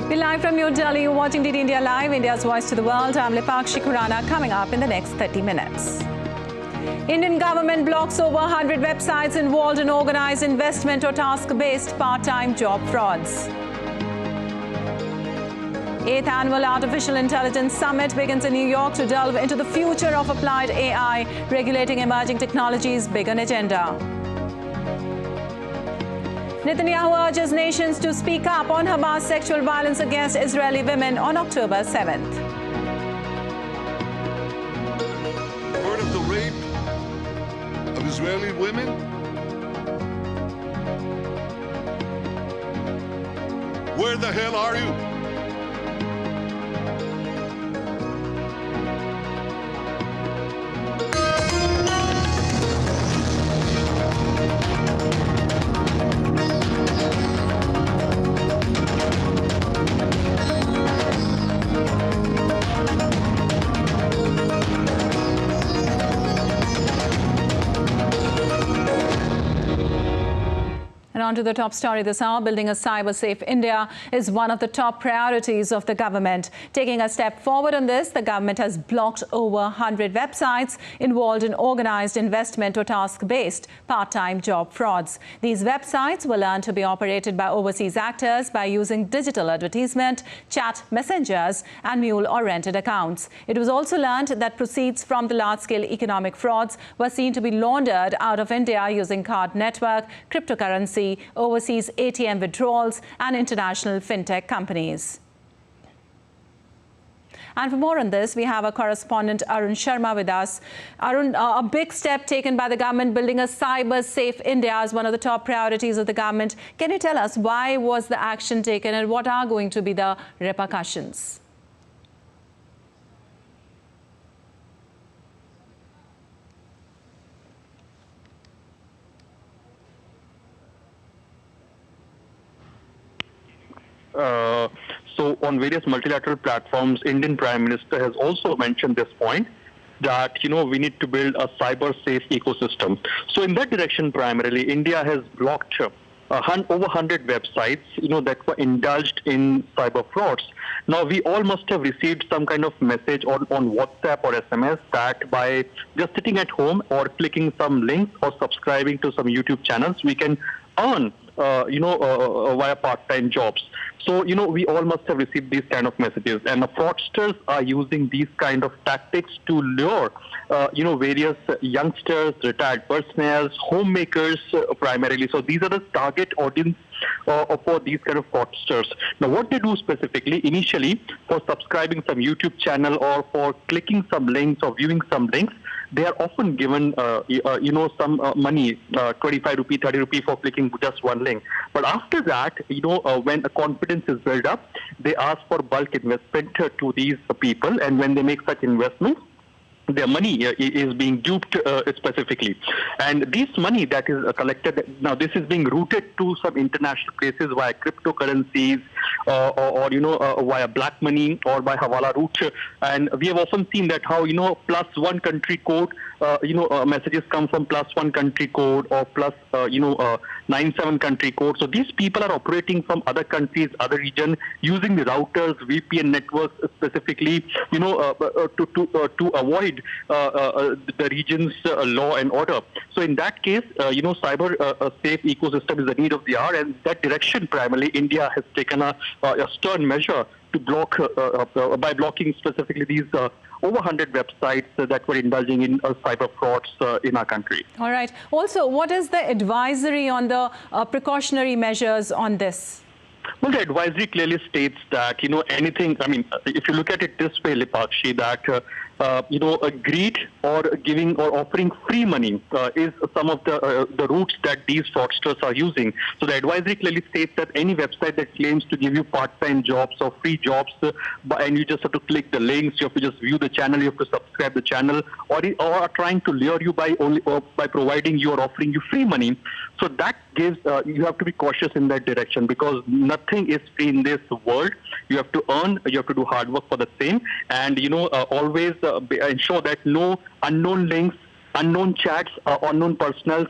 We're live from New Delhi. You're watching DD India Live, India's voice to the world. I'm Lipakshi Khurana. Coming up in the next 30 minutes. Indian government blocks over 100 websites involved in organized investment or task-based part-time job frauds. 8th Annual Artificial Intelligence Summit begins in New York to delve into the future of applied AI, regulating emerging technologies, big on agenda. Netanyahu urges nations to speak up on Hamas sexual violence against Israeli women on October 7th. Heard of the rape of Israeli women? Where the hell are you? And on to the top story this hour. Building a cyber-safe India is one of the top priorities of the government. Taking a step forward on this, the government has blocked over 100 websites involved in organized investment or task-based part-time job frauds. These websites were learned to be operated by overseas actors by using digital advertisement, chat messengers, and mule or rented accounts. It was also learned that proceeds from the large-scale economic frauds were seen to be laundered out of India using card network, cryptocurrency, overseas ATM withdrawals, and international fintech companies. And for more on this, we have our correspondent Arun Sharma with us. Arun, a big step taken by the government, building a cyber-safe India is one of the top priorities of the government. Can you tell us why was the action taken and what are going to be the repercussions? So on various multilateral platforms, Indian Prime Minister has also mentioned this point that, we need to build a cyber-safe ecosystem. So in that direction, primarily, India has blocked over 100 websites, that were indulged in cyber frauds. Now, we all must have received some kind of message on WhatsApp or SMS that by just sitting at home or clicking some links or subscribing to some YouTube channels, we can earn via part-time jobs. So, we all must have received these kind of messages. And the fraudsters are using these kind of tactics to lure, various youngsters, retired personnel, homemakers primarily. So these are the target audience for these kind of fraudsters. Now, what they do specifically, initially, for subscribing some YouTube channel or for clicking some links or viewing some links, they are often given, some money, 25 rupee, 30 rupee for clicking just one link. But after that, when a confidence is built up, they ask for bulk investment to these people. And when they make such investments, their money is being duped specifically. And this money that is collected, now this is being routed to some international places via cryptocurrencies or via black money or by Hawala route. And we have often seen that how, +1 country code, messages come from +1 country code or plus, 97 country code. So these people are operating from other countries, other region, using the routers, VPN networks specifically, to avoid the region's law and order. So in that case, cyber safe ecosystem is the need of the hour, and that direction primarily India has taken a stern measure to block by blocking specifically these over 100 websites that were indulging in cyber frauds in our country. All right. Also, what is the advisory on the precautionary measures on this? Well, the advisory clearly states that, anything, if you look at it this way, Lipakshi, that, greed or giving or offering free money is some of the routes that these fraudsters are using. So the advisory clearly states that any website that claims to give you part-time jobs or free jobs, and you just have to click the links, you have to just view the channel, you have to subscribe the channel, or are trying to lure you by providing you or offering you free money. So that gives, you have to be cautious in that direction, because nothing is free in this world. You have to earn, you have to do hard work for the same, and always ensure that no unknown links, unknown chats, unknown personnel.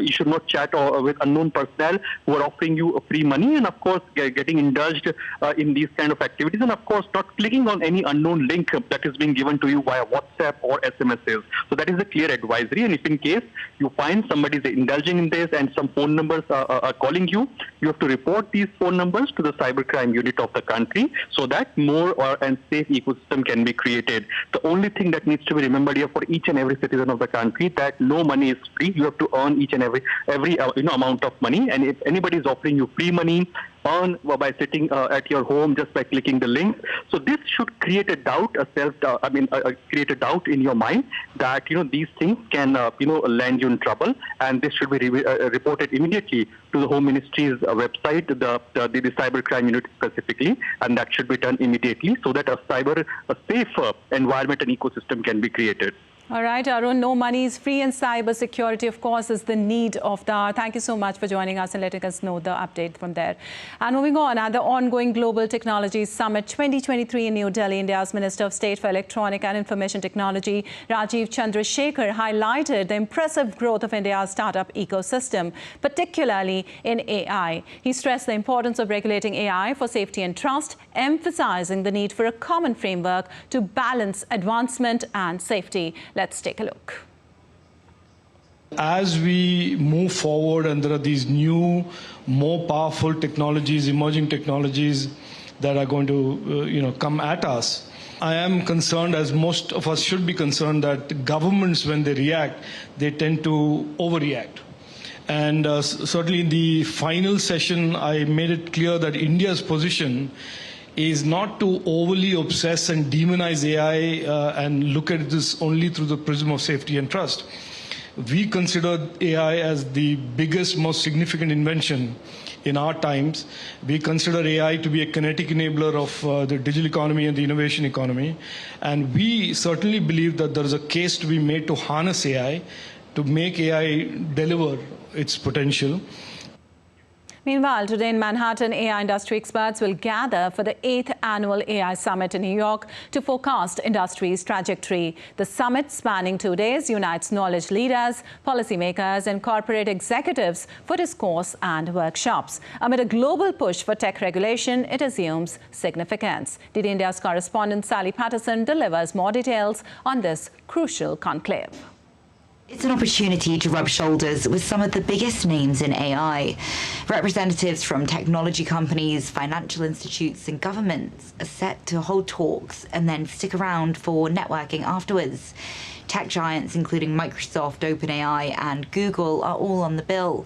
You should not chat with unknown personnel who are offering you free money, and of course getting indulged in these kind of activities, and of course not clicking on any unknown link that is being given to you via WhatsApp or SMSs. So that is a clear advisory, and if in case you find somebody is indulging in this and some phone numbers are calling you, you have to report these phone numbers to the cybercrime unit of the country so that more and safe ecosystem can be created. The only thing that needs to be remembered here for each and every citizen of the country that no money is free. You have to earn each and every amount of money, and if anybody is offering you free money, earn by sitting at your home just by clicking the link. So this should create a doubt, create a doubt in your mind that these things can land you in trouble, and this should be reported immediately to the Home Ministry's website, the cybercrime unit specifically, and that should be done immediately so that a safer environment and ecosystem can be created. All right, Arun, no money is free, and cyber security, of course, is the need of the hour. Thank you so much for joining us and letting us know the update from there. And moving on, at the ongoing Global Technology Summit 2023 in New Delhi, India's Minister of State for Electronic and Information Technology, Rajiv Chandrasekhar, highlighted the impressive growth of India's startup ecosystem, particularly in AI. He stressed the importance of regulating AI for safety and trust, emphasizing the need for a common framework to balance advancement and safety. Let's take a look. As we move forward and there are these new, more powerful technologies, emerging technologies that are going to come at us, I am concerned, as most of us should be concerned, that governments, when they react, they tend to overreact. And certainly in the final session, I made it clear that India's position is not to overly obsess and demonize AI and look at this only through the prism of safety and trust. We consider AI as the biggest, most significant invention in our times. We consider AI to be a kinetic enabler of the digital economy and the innovation economy. And we certainly believe that there is a case to be made to harness AI, to make AI deliver its potential. Meanwhile, today in Manhattan, AI industry experts will gather for the 8th annual AI Summit in New York to forecast industry's trajectory. The summit, spanning 2 days, unites knowledge leaders, policymakers and corporate executives for discourse and workshops. Amid a global push for tech regulation, it assumes significance. DD India's correspondent Sally Patterson delivers more details on this crucial conclave. It's an opportunity to rub shoulders with some of the biggest names in AI. Representatives from technology companies, financial institutes and governments are set to hold talks and then stick around for networking afterwards. Tech giants including Microsoft, OpenAI and Google are all on the bill.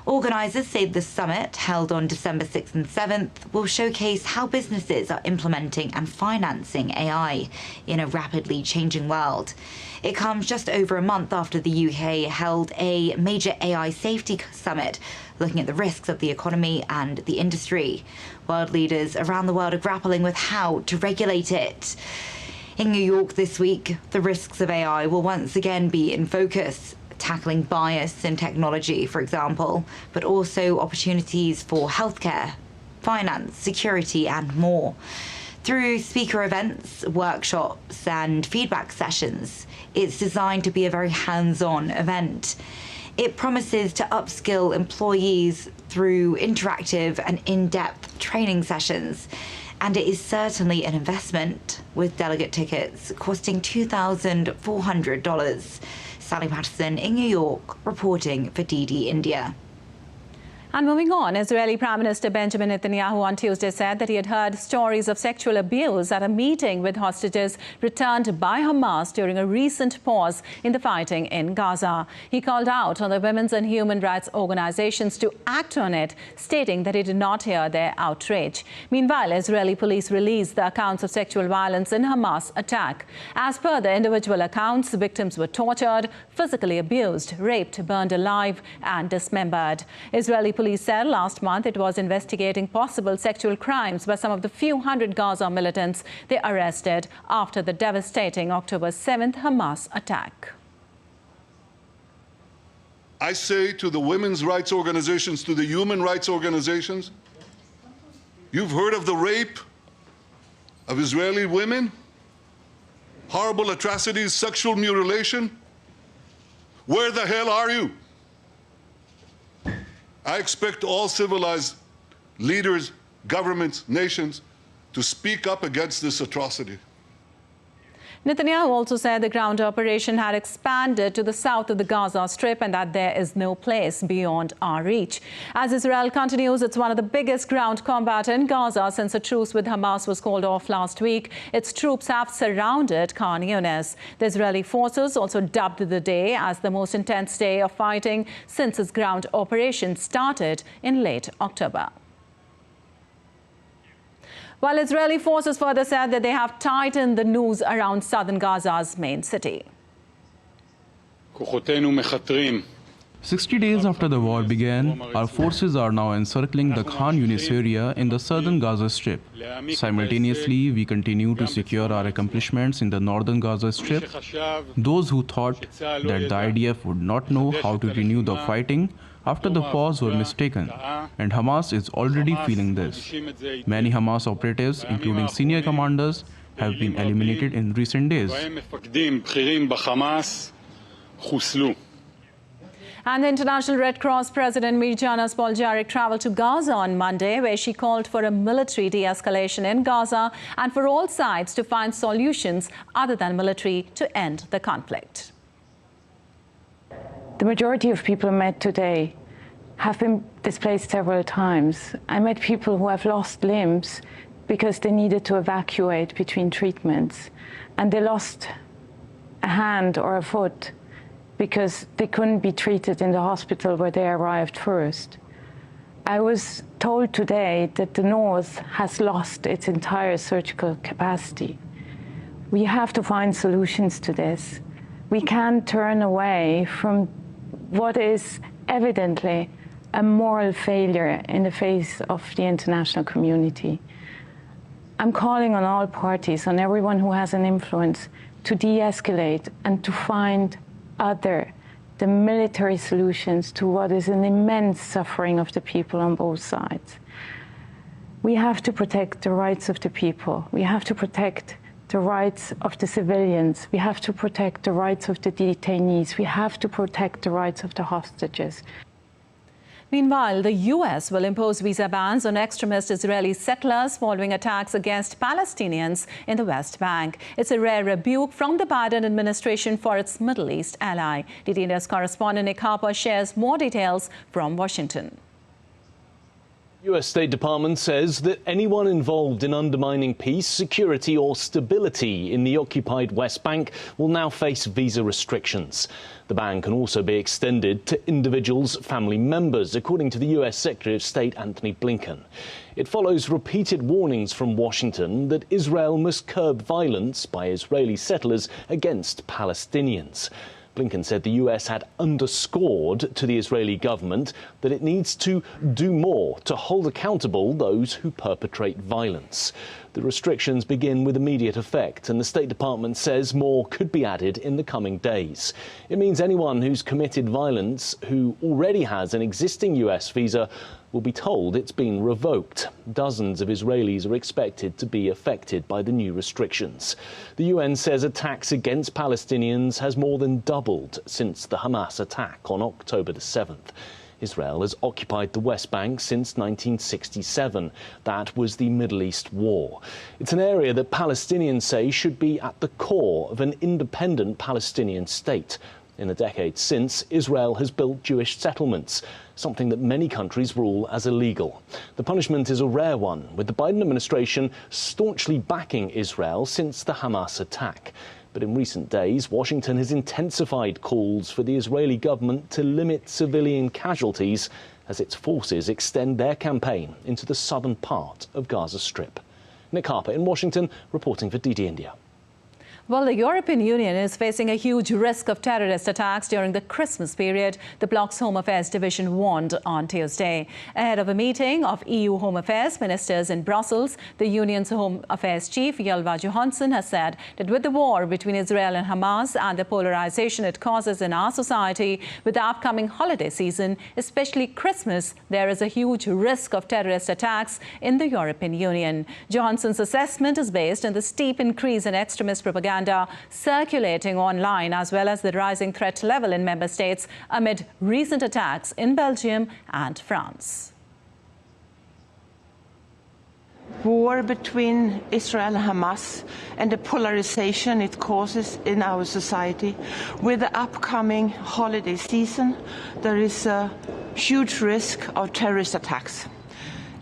Organisers say the summit, held on December 6th and 7th, will showcase how businesses are implementing and financing AI in a rapidly changing world. It comes just over a month after the UK held a major AI safety summit, looking at the risks of the economy and the industry. World leaders around the world are grappling with how to regulate it. In New York this week, the risks of AI will once again be in focus, tackling bias in technology, for example, but also opportunities for healthcare, finance, security, and more. Through speaker events, workshops, and feedback sessions, it's designed to be a very hands-on event. It promises to upskill employees through interactive and in-depth training sessions. And it is certainly an investment, with delegate tickets costing $2,400. Sally Patterson in New York, reporting for DD India. And moving on, Israeli Prime Minister Benjamin Netanyahu on Tuesday said that he had heard stories of sexual abuse at a meeting with hostages returned by Hamas during a recent pause in the fighting in Gaza. He called out on the women's and human rights organizations to act on it, stating that he did not hear their outrage. Meanwhile, Israeli police released the accounts of sexual violence in Hamas attack. As per the individual accounts, victims were tortured, physically abused, raped, burned alive and dismembered. Israeli police said last month it was investigating possible sexual crimes by some of the few hundred Gaza militants they arrested after the devastating October 7th Hamas attack. I say to the women's rights organizations, to the human rights organizations, you've heard of the rape of Israeli women, horrible atrocities, sexual mutilation. Where the hell are you? I expect all civilized leaders, governments, nations to speak up against this atrocity. Netanyahu also said the ground operation had expanded to the south of the Gaza Strip and that there is no place beyond our reach. As Israel continues, it's one of the biggest ground combat in Gaza since a truce with Hamas was called off last week. Its troops have surrounded Khan Younis. The Israeli forces also dubbed the day as the most intense day of fighting since its ground operation started in late October. While Israeli forces further said that they have tightened the noose around southern Gaza's main city. 60 days after the war began, our forces are now encircling the Khan Younis area in the southern Gaza Strip. Simultaneously, we continue to secure our accomplishments in the northern Gaza Strip. Those who thought that the IDF would not know how to renew the fighting after the pause were mistaken, and Hamas is already feeling this. Many Hamas operatives, including senior commanders, have been eliminated in recent days. And the International Red Cross President Mirjana Spoljaric traveled to Gaza on Monday, where she called for a military de-escalation in Gaza and for all sides to find solutions other than military to end the conflict. The majority of people I met today have been displaced several times. I met people who have lost limbs because they needed to evacuate between treatments, and they lost a hand or a foot because they couldn't be treated in the hospital where they arrived first. I was told today that the North has lost its entire surgical capacity. We have to find solutions to this. We can't turn away from what is evidently a moral failure in the face of the international community. I'm calling on all parties, on everyone who has an influence, to de-escalate and to find the military solutions to what is an immense suffering of the people on both sides. We have to protect the rights of the people. We have to protect the rights of the civilians. We have to protect the rights of the detainees. We have to protect the rights of the hostages. Meanwhile, the U.S. will impose visa bans on extremist Israeli settlers following attacks against Palestinians in the West Bank. It's a rare rebuke from the Biden administration for its Middle East ally. DT India's correspondent Nick Harper shares more details from Washington. The U.S. State Department says that anyone involved in undermining peace, security or stability in the occupied West Bank will now face visa restrictions. The ban can also be extended to individuals' family members, according to the U.S. Secretary of State Antony Blinken. It follows repeated warnings from Washington that Israel must curb violence by Israeli settlers against Palestinians. Blinken said the US had underscored to the Israeli government that it needs to do more to hold accountable those who perpetrate violence. The restrictions begin with immediate effect, and the State Department says more could be added in the coming days. It means anyone who's committed violence who already has an existing US visa will be told it's been revoked. Dozens of Israelis are expected to be affected by the new restrictions. The UN says attacks against Palestinians has more than doubled since the Hamas attack on October the 7th. Israel has occupied the West Bank since 1967. That was the Middle East War. It's an area that Palestinians say should be at the core of an independent Palestinian state. In the decades since, Israel has built Jewish settlements, something that many countries rule as illegal. The punishment is a rare one, with the Biden administration staunchly backing Israel since the Hamas attack. But in recent days, Washington has intensified calls for the Israeli government to limit civilian casualties as its forces extend their campaign into the southern part of Gaza Strip. Nick Harper in Washington, reporting for DD India. Well, the European Union is facing a huge risk of terrorist attacks during the Christmas period, the bloc's Home Affairs Division warned on Tuesday. Ahead of a meeting of EU Home Affairs ministers in Brussels, the Union's Home Affairs Chief, Ylva Johansson, has said that with the war between Israel and Hamas and the polarization it causes in our society, with the upcoming holiday season, especially Christmas, there is a huge risk of terrorist attacks in the European Union. Johansson's assessment is based on the steep increase in extremist propaganda propaganda circulating online, as well as the rising threat level in member states amid recent attacks in Belgium and France. War between Israel and Hamas and the polarization it causes in our society. With the upcoming holiday season, there is a huge risk of terrorist attacks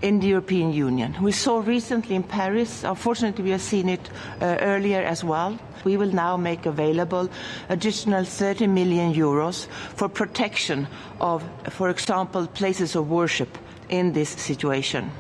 in the European Union. We saw recently in Paris, unfortunately we have seen it earlier as well. We will now make available additional 30 million euros for protection of, for example, places of worship in this situation.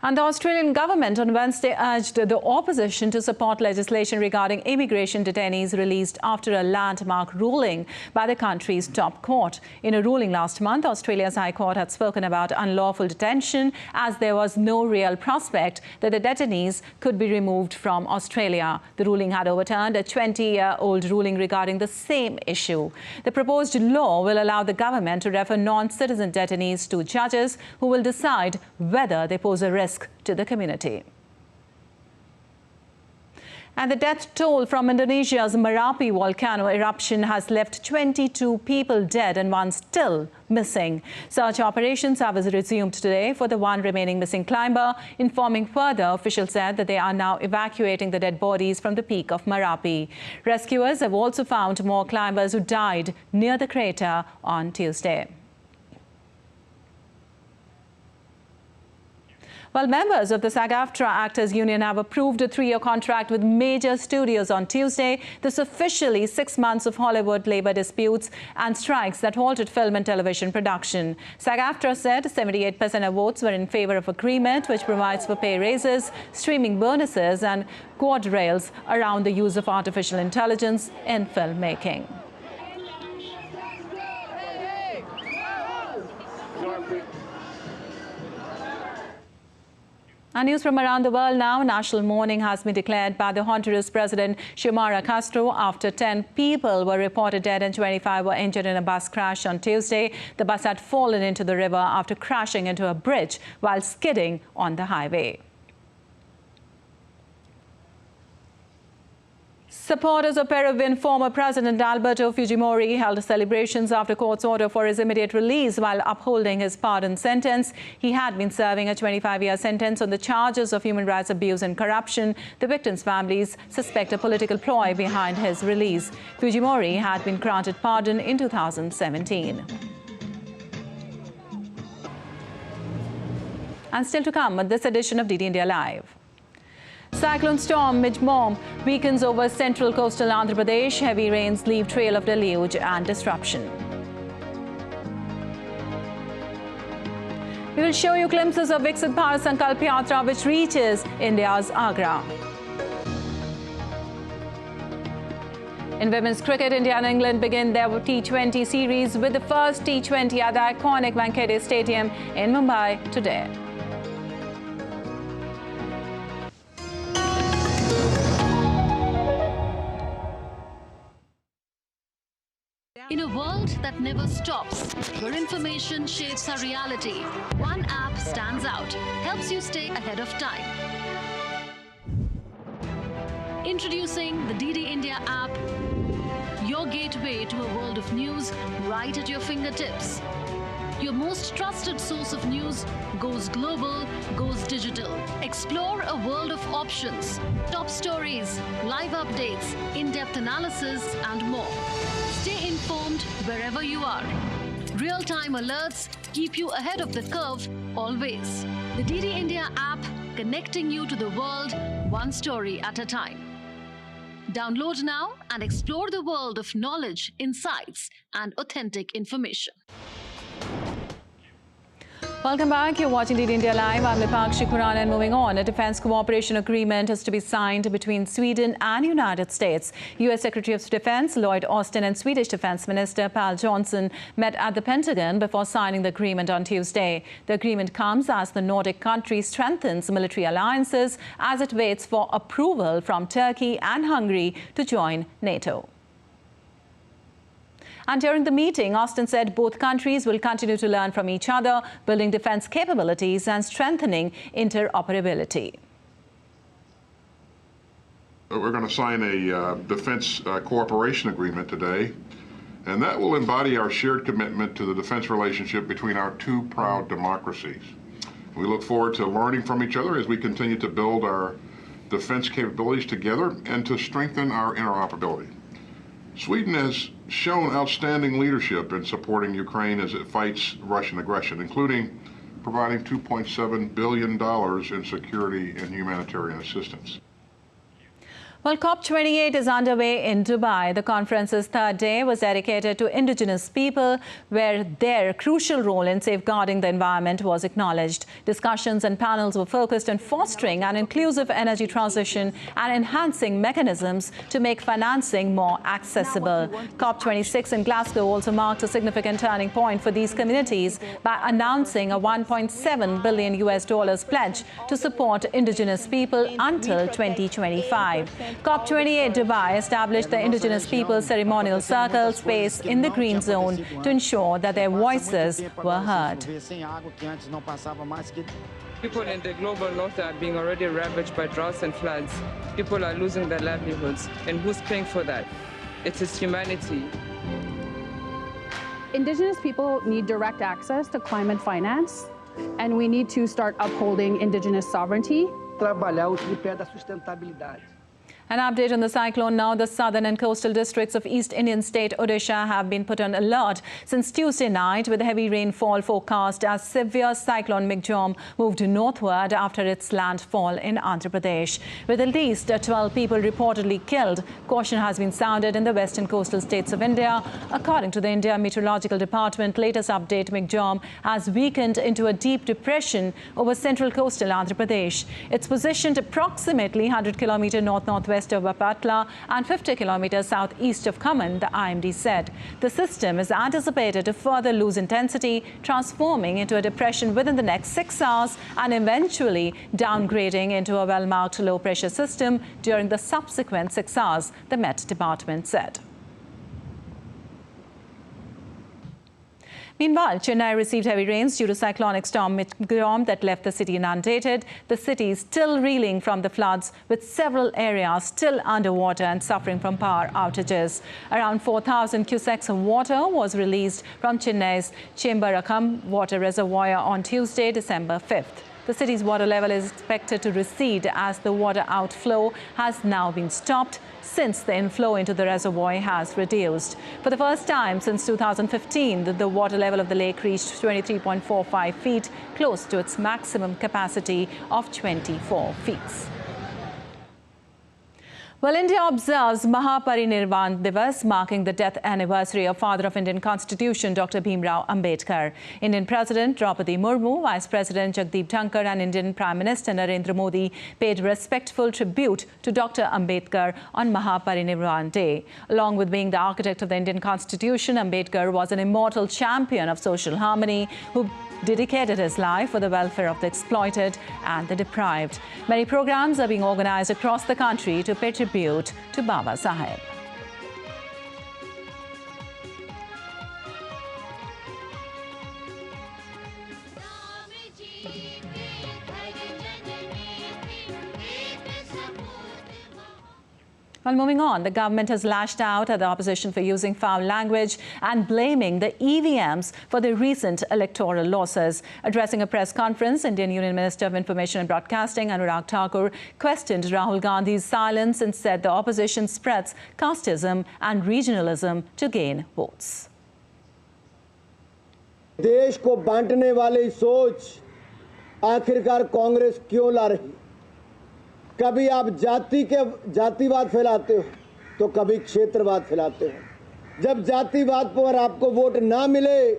And the Australian government on Wednesday urged the opposition to support legislation regarding immigration detainees released after a landmark ruling by the country's top court. In a ruling last month, Australia's High Court had spoken about unlawful detention, as there was no real prospect that the detainees could be removed from Australia. The ruling had overturned a 20-year-old ruling regarding the same issue. The proposed law will allow the government to refer non-citizen detainees to judges who will decide whether they pose a risk to the community. And the death toll from Indonesia's Merapi volcano eruption has left 22 people dead and one still missing. Search operations have resumed today for the one remaining missing climber. Informing further, officials said that they are now evacuating the dead bodies from the peak of Merapi. Rescuers have also found more climbers who died near the crater on Tuesday. Well, members of the SAG-AFTRA Actors Union have approved a 3-year contract with major studios on Tuesday. This officially 6 months of Hollywood labor disputes and strikes that halted film and television production. SAG-AFTRA said 78% of votes were in favor of agreement, which provides for pay raises, streaming bonuses and guardrails around the use of artificial intelligence in filmmaking. And news from around the world now. National mourning has been declared by the Honduras President Xiomara Castro after 10 people were reported dead and 25 were injured in a bus crash on Tuesday. The bus had fallen into the river after crashing into a bridge while skidding on the highway. Supporters of Peruvian former President Alberto Fujimori held celebrations after court's order for his immediate release while upholding his pardon sentence. He had been serving a 25-year sentence on the charges of human rights abuse and corruption. The victims' families suspect a political ploy behind his release. Fujimori had been granted pardon in 2017. And still to come with this edition of DD India Live. Cyclone storm Mijmom weakens over central coastal Andhra Pradesh. Heavy rains leave trail of deluge and disruption. We will show you glimpses of Viksit Bharat Sankalp Yatra, which reaches India's Agra. In women's cricket, India and England begin their T20 series with the first T20 at the iconic Wankhede Stadium in Mumbai today. In a world that never stops, where information shapes our reality, one app stands out, helps you stay ahead of time. Introducing the DD India app, your gateway to a world of news right at your fingertips. Your most trusted source of news goes global, goes digital. Explore a world of options, top stories, live updates, in-depth analysis, and more. Stay informed wherever you are. Real-time alerts keep you ahead of the curve always. The DD India app, connecting you to the world, one story at a time. Download now and explore the world of knowledge, insights, and authentic information. Welcome back. You're watching DD India Live. I'm Lipakshi Khurana, and moving on. A defense cooperation agreement is to be signed between Sweden and United States. U.S. Secretary of Defense Lloyd Austin and Swedish Defense Minister Pal Johnson met at the Pentagon before signing the agreement on Tuesday. The agreement comes as the Nordic country strengthens military alliances as it waits for approval from Turkey and Hungary to join NATO. And during the meeting, Austin said both countries will continue to learn from each other, building defense capabilities and strengthening interoperability. we're going to sign a defense cooperation agreement today, and that will embody our shared commitment to the defense relationship between our two proud democracies. We look forward to learning from each other as we continue to build our defense capabilities together and to strengthen our interoperability. Sweden has shown outstanding leadership in supporting Ukraine as it fights Russian aggression, including providing $2.7 billion in security and humanitarian assistance. Well, COP28 is underway in Dubai. The conference's third day was dedicated to indigenous people, where their crucial role in safeguarding the environment was acknowledged. Discussions and panels were focused on fostering an inclusive energy transition and enhancing mechanisms to make financing more accessible. COP26 in Glasgow also marked a significant turning point for these communities by announcing a $1.7 billion pledge to support indigenous people until 2025. COP28 Dubai established the Indigenous Peoples Ceremonial Circle space in the Green Zone to ensure that their voices were heard. People in the global north are being already ravaged by droughts and floods. People are losing their livelihoods. And who's paying for that? It is humanity. Indigenous people need direct access to climate finance, and we need to start upholding indigenous sovereignty. Trabalhar o tripé da sustentabilidade. An update on the cyclone now. The southern and coastal districts of East Indian state Odisha have been put on alert since Tuesday night, with heavy rainfall forecast as severe Cyclone MJ moved northward after its landfall in Andhra Pradesh. With at least 12 people reportedly killed, caution has been sounded in the western coastal states of India. According to the India Meteorological Department latest update, MJ has weakened into a deep depression over central coastal Andhra Pradesh. It's positioned approximately 100 km north-northwest of Bapatla and 50 kilometers southeast of Khammam, the IMD said. The system is anticipated to further lose intensity, transforming into a depression within the next 6 hours and eventually downgrading into a well-marked low-pressure system during the subsequent 6 hours, the Met Department said. Meanwhile, Chennai received heavy rains due to cyclonic storm MJ that left the city inundated. The city is still reeling from the floods, with several areas still underwater and suffering from power outages. Around 4,000 cusecs of water was released from Chennai's Chembarakam water reservoir on Tuesday, December 5th. The city's water level is expected to recede as the water outflow has now been stopped since the inflow into the reservoir has reduced. For the first time since 2015, the water level of the lake reached 23.45 feet, close to its maximum capacity of 24 feet. Well, India observes Maha Paran Divas, marking the death anniversary of Father of Indian Constitution, Dr. Bhimrao Ambedkar. Indian President Draupadi Murmu, Vice President Jagdeep Dhankar and Indian Prime Minister Narendra Modi paid respectful tribute to Dr. Ambedkar on Maha Paran Day. Along with being the architect of the Indian Constitution, Ambedkar was an immortal champion of social harmony who dedicated his life for the welfare of the exploited and the deprived. Many programs are being organized across the country to pay tribute to Baba Saheb. Well, moving on, the government has lashed out at the opposition for using foul language and blaming the EVMs for the recent electoral losses. Addressing a press conference, Indian Union Minister of Information and Broadcasting Anurag Thakur questioned Rahul Gandhi's silence and said the opposition spreads casteism and regionalism to gain votes. देश को बांटने वाली सोच आखिरकार कांग्रेस क्यों ला रही? कभी आप जातिवाद फैलाते हो तो कभी क्षेत्रवाद फैलाते हो। जब जातिवाद पर आपको वोट ना मिले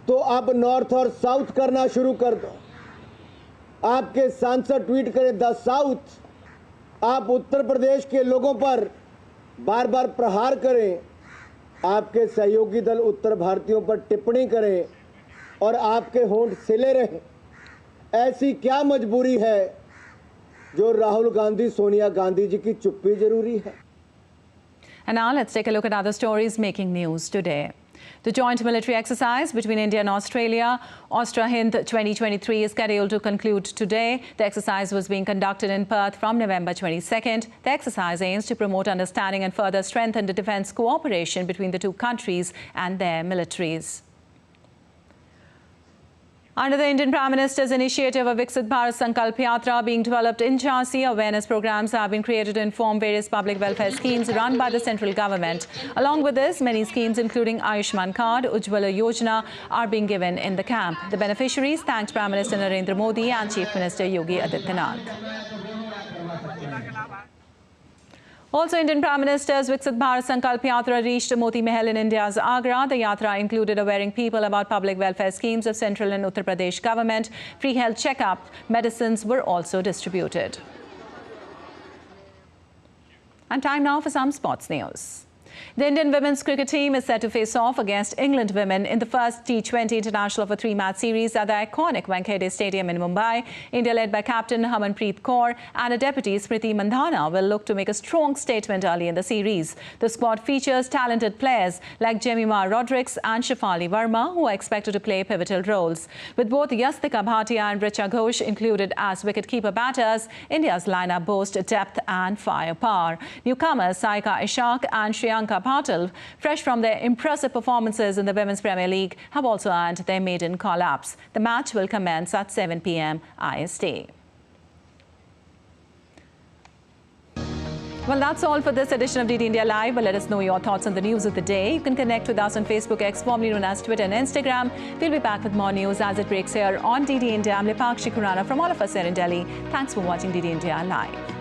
तो आप नॉर्थ और साउथ करना शुरू कर दो। आपके सांसद ट्वीट करें द साउथ। आप उत्तर प्रदेश के लोगों पर बार-बार प्रहार करें। आपके सहयोगी दल उत्तर भारतीयों पर टिप्पणी करें और आपके होंठ सिले रहें। ऐसी क्या मजबूरी है जो राहुल गांधी सोनिया गांधी जी की चुप्पी जरूरी है। And now let's take a look at other stories making news today. The joint military exercise between India and Australia, Austra-Hind 2023, is scheduled to conclude today. The exercise was being conducted in Perth from November 22nd. The exercise aims to promote understanding and further strengthen the defence cooperation between the two countries and their militaries. Under the Indian Prime Minister's initiative, a Viksit Bharat Sankalp Yatra being developed in Jhansi, awareness programs have been created to inform various public welfare schemes run by the central government. Along with this, many schemes including Ayushman Card, Ujjwala Yojana are being given in the camp. The beneficiaries thanked Prime Minister Narendra Modi and Chief Minister Yogi Adityanath. Also, Indian Prime Minister's Viksit Bharat Sankalp Yatra reached Moti Mahal in India's Agra. The yatra included awareing people about public welfare schemes of Central and Uttar Pradesh government. Free health checkup medicines were also distributed. And time now for some sports news. The Indian women's cricket team is set to face off against England women in the first T20 international of a 3-match series at the iconic Wankhede Stadium in Mumbai. India, led by captain Harmanpreet Kaur and a deputy Smriti Mandhana, will look to make a strong statement early in the series. The squad features talented players like Jemima Rodrigues and Shafali Verma, who are expected to play pivotal roles. With both Yastika Bhatia and Richa Ghosh included as wicket-keeper batters, India's lineup boasts depth and firepower. Newcomers Saika Ishaq and Shriyanka Patil, fresh from their impressive performances in the Women's Premier League, have also earned their maiden call-ups. The match will commence at 7 p.m. IST. Well, that's all for this edition of DD India Live. But let us know your thoughts on the news of the day. You can connect with us on Facebook X, formerly known as Twitter and Instagram. We'll be back with more news as it breaks here on DD India. I'm Lipakshi Khurana from all of us here in Delhi. Thanks for watching DD India Live.